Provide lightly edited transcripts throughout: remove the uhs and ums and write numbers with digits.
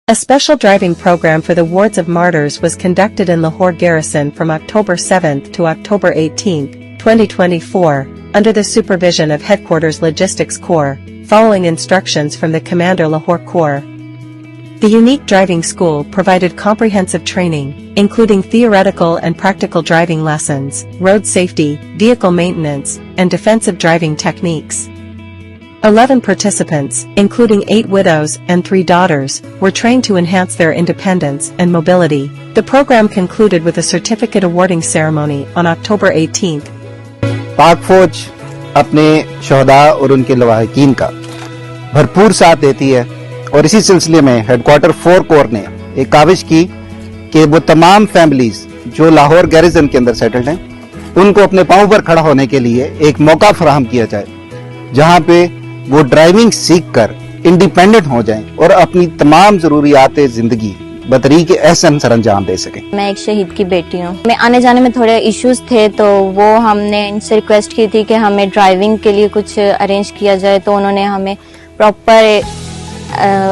A special driving program for the Wards of Martyrs was conducted in Lahore Garrison from October 7 to October 18, 2024, under the supervision of Headquarters Logistics Corps, following instructions from the Commander Lahore Corps. The unique driving school provided comprehensive training, including theoretical and practical driving lessons, road safety, vehicle maintenance, and defensive driving techniques. 11 participants, including 8 widows and 3 daughters, were trained to enhance their independence and mobility. The program concluded with a certificate awarding ceremony on October 18th. पाक फौज अपने शहदा और उनके लवाहिकीन का भरपूर साथ देती है और इसी सिलसिले में हेडक्वार्टर 4 कोर ने एक काविश की कि वो तमाम फैमिलीज जो लाहौर गैरिजन के अंदर सेटल्ड हैं उनको अपने पांव पर खड़ा होने के लिए एक मौका फराहम किया जाए जहां पे वो ड्राइविंग सीख कर इंडिपेंडेंट हो जाएं और अपनी तमाम जरूरियात जिंदगी बतरीके एहसन सर अंजाम दे सकें। मैं एक शहीद की बेटी हूँ। मैं आने जाने में थोड़े इश्यूज थे तो वो हमने इनसे रिक्वेस्ट की थी कि हमें ड्राइविंग के लिए कुछ अरेंज किया जाए, तो उन्होंने हमें प्रॉपर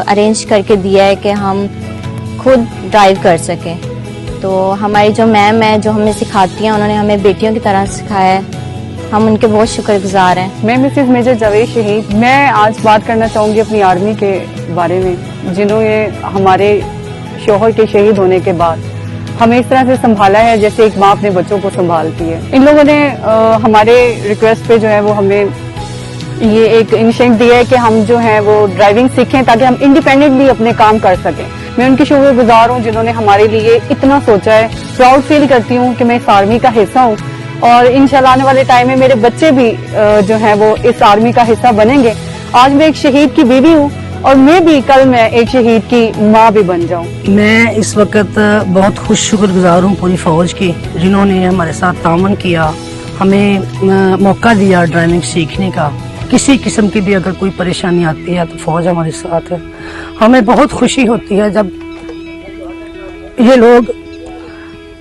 अरेंज करके दिया है कि हम खुद ड्राइव कर सकें। तो हमारी जो मैम है जो हमें सिखाती हैं उन्होंने हमें बेटियों की तरह सिखाया है, हम उनके बहुत शुक्रगुजार हैं। मैं मिसेस मेजर जावेद शहीद, मैं आज बात करना चाहूँगी अपनी आर्मी के बारे में, जिन्होंने हमारे शोहर के शहीद होने के बाद हमें इस तरह से संभाला है जैसे एक माँ अपने बच्चों को संभालती है। इन लोगों ने हमारे रिक्वेस्ट पे जो है वो हमें ये एक इनिशिएटिव दिया है कि हम जो है वो ड्राइविंग सीखें ताकि हम इंडिपेंडेंटली अपने काम कर सकें। मैं उनकी शुक्रगुजार हूँ जिन्होंने हमारे लिए इतना सोचा है। प्राउड फील करती हूँ कि मैं इस आर्मी का हिस्सा हूँ और इंशाल्लाह आने वाले टाइम में मेरे बच्चे भी जो हैं वो इस आर्मी का हिस्सा बनेंगे। आज मैं एक शहीद की बीवी हूँ और कल मैं एक शहीद की माँ भी बन जाऊँ। मैं इस वक्त बहुत शुक्रगुजार हूँ पूरी फौज की जिन्होंने हमारे साथ तामन किया, हमें मौका दिया ड्राइविंग सीखने का। किसी किस्म की भी अगर कोई परेशानी आती है तो फौज हमारे साथ है। हमें बहुत खुशी होती है जब ये लोग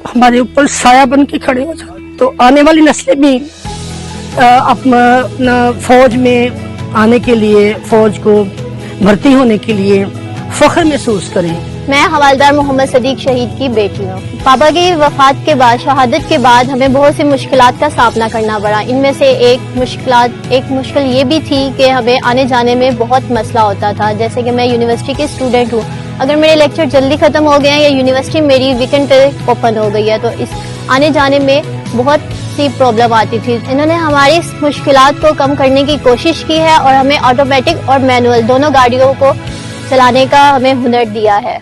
हमारे ऊपर साया बन के खड़े हो जाते, तो आने वाली नस्लें भी अपना फौज में आने के लिए, फौज को भर्ती होने के लिए फख्र महसूस करें। मैं हवालदार मोहम्मद सदीक शहीद की बेटी हूँ। पापा की वफात के बाद, शहादत के बाद हमें बहुत सी मुश्किलात का सामना करना पड़ा। इनमें से एक मुश्किल ये भी थी कि हमें आने जाने में बहुत मसला होता था। जैसे कि मैं यूनिवर्सिटी की स्टूडेंट हूँ, अगर मेरे लेक्चर जल्दी खत्म हो गए हैं या यूनिवर्सिटी मेरी वीकेंड पे ओपन हो गई है तो इस आने जाने में बहुत सी प्रॉब्लम आती थी। इन्होंने हमारी इस मुश्किलात को कम करने की कोशिश की है और हमें ऑटोमेटिक और मैनुअल दोनों गाड़ियों को चलाने का हमें हुनर दिया है।